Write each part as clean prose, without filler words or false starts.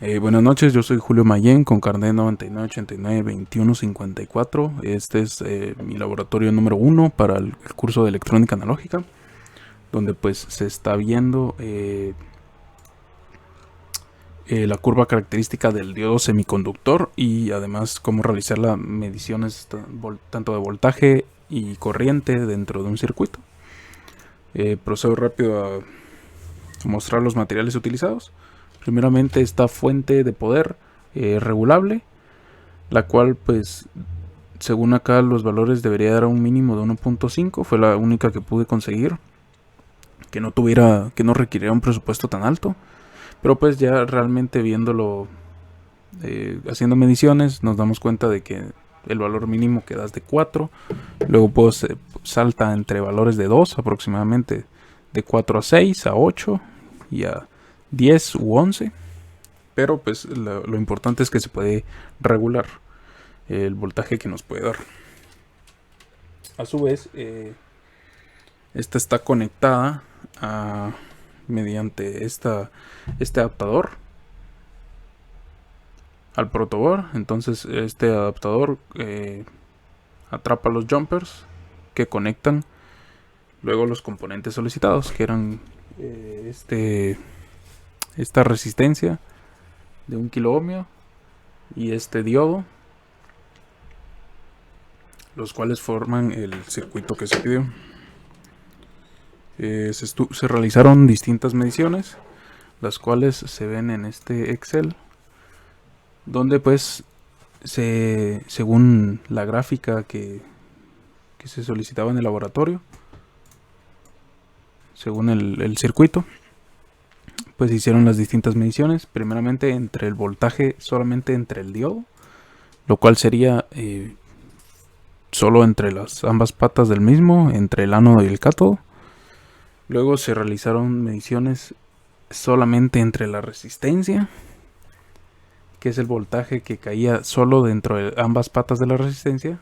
Buenas noches, yo soy Julio Mayén con carnet 99892154. Este es mi laboratorio número 1 para el curso de electrónica analógica, donde pues se está viendo la curva característica del diodo semiconductor y además cómo realizar las mediciones tanto de voltaje y corriente dentro de un circuito. Procedo rápido a mostrar los materiales utilizados. Primeramente esta fuente de poder regulable, la cual pues según acá los valores debería dar un mínimo de 1.5. Fue la única que pude conseguir que no requiriera un presupuesto tan alto, pero pues ya realmente viéndolo, haciendo mediciones, nos damos cuenta de que el valor mínimo que da es de 4. Luego pues salta entre valores de 2 aproximadamente, de 4 a 6, a 8 y a 10 u 11. Pero pues lo importante es que se puede regular el voltaje que nos puede dar. A su vez, esta está conectada mediante este adaptador al protoboard. Entonces este adaptador atrapa los jumpers que conectan luego los componentes solicitados, que eran esta resistencia de 1 kilo ohmio y este diodo, los cuales forman el circuito que se pidió. Se realizaron distintas mediciones, las cuales se ven en este Excel, donde pues según la gráfica que se solicitaba en el laboratorio, según el circuito, pues hicieron las distintas mediciones. Primeramente entre el voltaje solamente entre el diodo, lo cual sería solo entre las ambas patas del mismo, entre el ánodo y el cátodo. Luego se realizaron mediciones solamente entre la resistencia, que es el voltaje que caía solo dentro de ambas patas de la resistencia.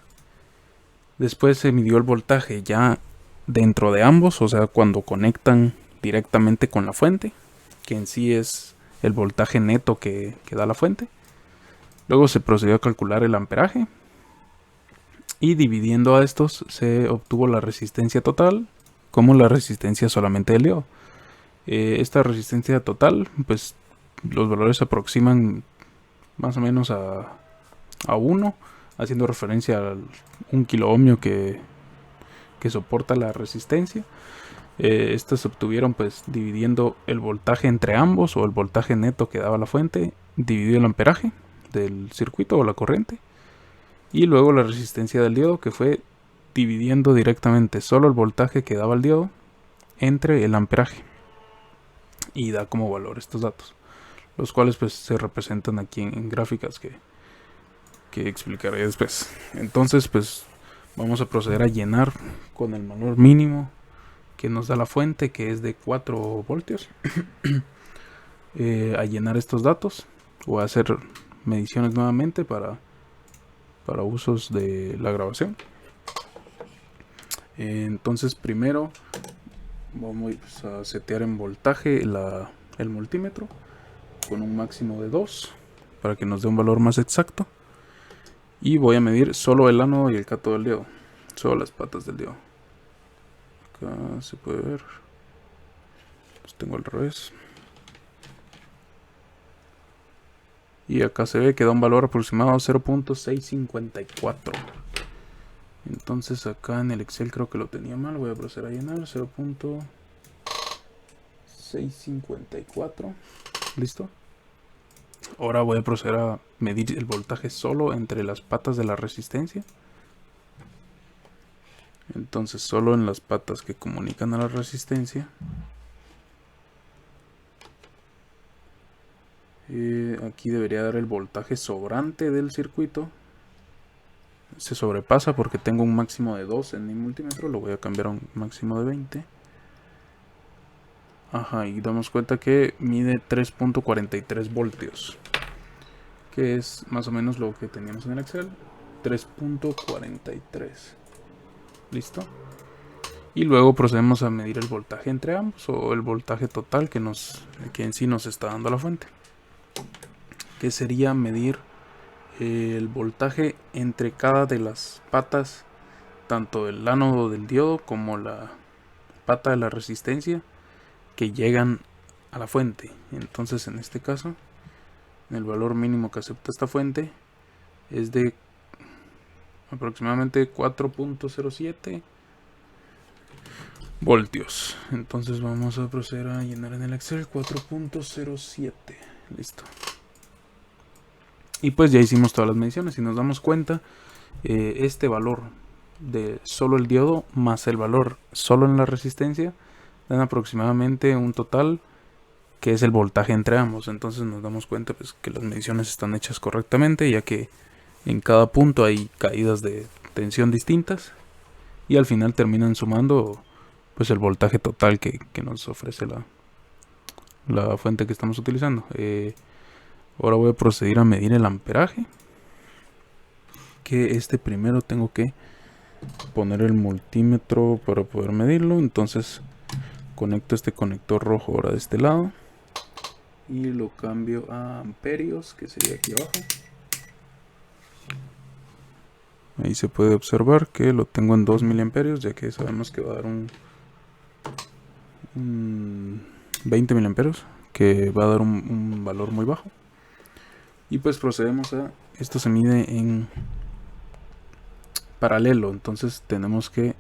Después se midió el voltaje ya dentro de ambos, o sea, cuando conectan directamente con la fuente, que en sí es el voltaje neto que da la fuente. Luego se procedió a calcular el amperaje y dividiendo a estos se obtuvo la resistencia total como la resistencia solamente del diodo. Esta resistencia total, pues los valores se aproximan más o menos a 1, haciendo referencia al 1 kilo ohmio que soporta la resistencia. Estas se obtuvieron pues dividiendo el voltaje entre ambos, o el voltaje neto que daba la fuente, dividido el amperaje del circuito o la corriente, y luego la resistencia del diodo, que fue dividiendo directamente solo el voltaje que daba el diodo entre el amperaje, y da como valor estos datos, los cuales pues se representan aquí en gráficas que explicaré después. Entonces pues vamos a proceder a llenar con el valor mínimo que nos da la fuente, que es de 4 voltios, a llenar estos datos o a hacer mediciones nuevamente para usos de la grabación. Entonces primero vamos a setear en voltaje el multímetro con un máximo de 2 para que nos dé un valor más exacto, y voy a medir solo el ánodo y el cátodo del diodo, solo las patas del diodo. Acá se puede ver, los tengo al revés, y acá se ve que da un valor aproximado de 0.654. Entonces acá en el Excel creo que lo tenía mal, voy a proceder a llenar 0.654. listo. Ahora voy a proceder a medir el voltaje solo entre las patas de la resistencia. Entonces solo en las patas que comunican a la resistencia. Aquí debería dar el voltaje sobrante del circuito. Se sobrepasa porque tengo un máximo de 2 en mi multímetro, lo voy a cambiar a un máximo de 20. Ajá, y damos cuenta que mide 3.43 voltios, que es más o menos lo que teníamos en el Excel, 3.43. listo. Y luego procedemos a medir el voltaje entre ambos, o el voltaje total que en sí nos está dando la fuente. que sería medir el voltaje entre cada de las patas, tanto el ánodo del diodo como la pata de la resistencia, que llegan a la fuente. Entonces, en este caso, el valor mínimo que acepta esta fuente es de aproximadamente 4.07 voltios. Entonces vamos a proceder a llenar en el Excel 4.07. Listo. Y pues ya hicimos todas las mediciones. Si nos damos cuenta, este valor de solo el diodo más el valor solo en la resistencia dan aproximadamente un total que es el voltaje entre ambos. Entonces nos damos cuenta pues que las mediciones están hechas correctamente, ya que en cada punto hay caídas de tensión distintas y al final terminan sumando pues el voltaje total que nos ofrece la fuente que estamos utilizando. Ahora voy a proceder a medir el amperaje, que primero tengo que poner el multímetro para poder medirlo. Entonces conecto este conector rojo ahora de este lado y lo cambio a amperios, que sería aquí abajo. Ahí se puede observar que lo tengo en 2 miliamperios, ya que sabemos que va a dar un 20 miliamperios, que va a dar un valor muy bajo. Y pues procedemos a... Esto se mide en paralelo, entonces tenemos que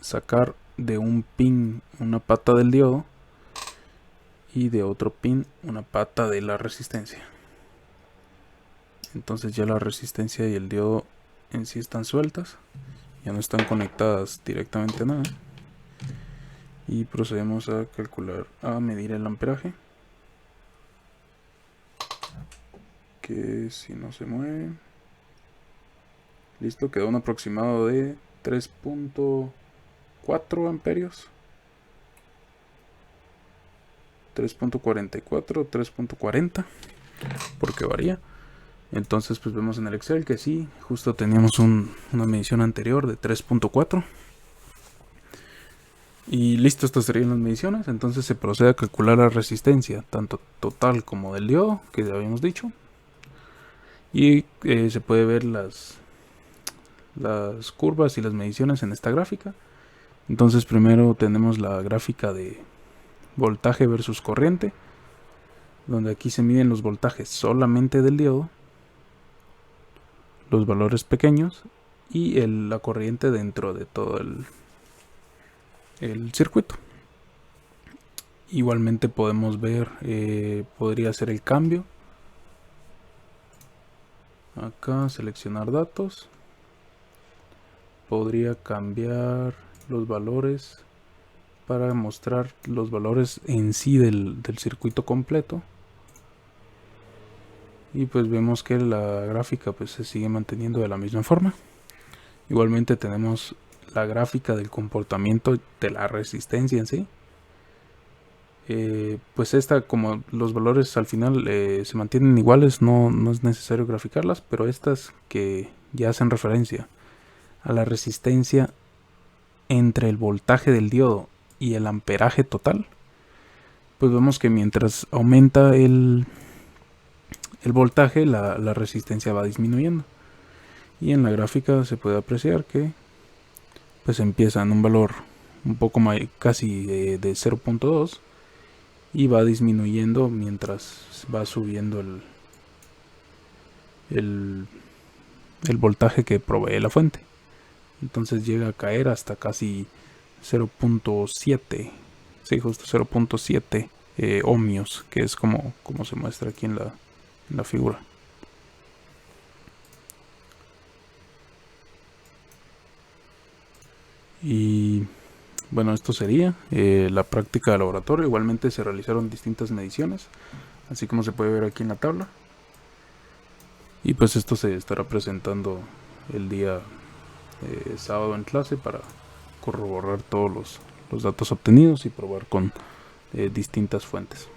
sacar de un pin una pata del diodo y de otro pin una pata de la resistencia. Entonces ya la resistencia y el diodo en sí están sueltas, ya no están conectadas directamente a nada. Y procedemos a calcular, a medir el amperaje, que si no se mueve, listo, quedó un aproximado de 3.4 amperios, 3.44, 3.40, porque varía. Entonces pues vemos en el Excel que sí, justo teníamos una medición anterior de 3.4. Y listo, estas serían las mediciones. Entonces se procede a calcular la resistencia, tanto total como del diodo, que ya habíamos dicho. Y se puede ver las curvas y las mediciones en esta gráfica. Entonces primero tenemos la gráfica de voltaje versus corriente, donde aquí se miden los voltajes solamente del diodo, los valores pequeños y la corriente dentro de todo el circuito. Igualmente podemos ver, podría ser el cambio. Acá seleccionar datos. Podría cambiar los valores para mostrar los valores en sí del circuito completo. Y pues vemos que la gráfica pues se sigue manteniendo de la misma forma. Igualmente tenemos la gráfica del comportamiento de la resistencia en sí. Pues como los valores al final se mantienen iguales, no es necesario graficarlas, pero estas que ya hacen referencia a la resistencia entre el voltaje del diodo y el amperaje total, pues vemos que mientras aumenta el voltaje, la resistencia va disminuyendo. Y en la gráfica se puede apreciar que pues empieza en un valor un poco más, casi de 0.2, y va disminuyendo mientras va subiendo el voltaje que provee la fuente. Entonces llega a caer hasta casi 0.7, sí, justo 0.7 ohmios, que es como se muestra aquí en la figura. Y bueno, esto sería la práctica de laboratorio. Igualmente se realizaron distintas mediciones, así como se puede ver aquí en la tabla. Y pues esto se estará presentando el día sábado en clase para corroborar todos los datos obtenidos y probar con distintas fuentes.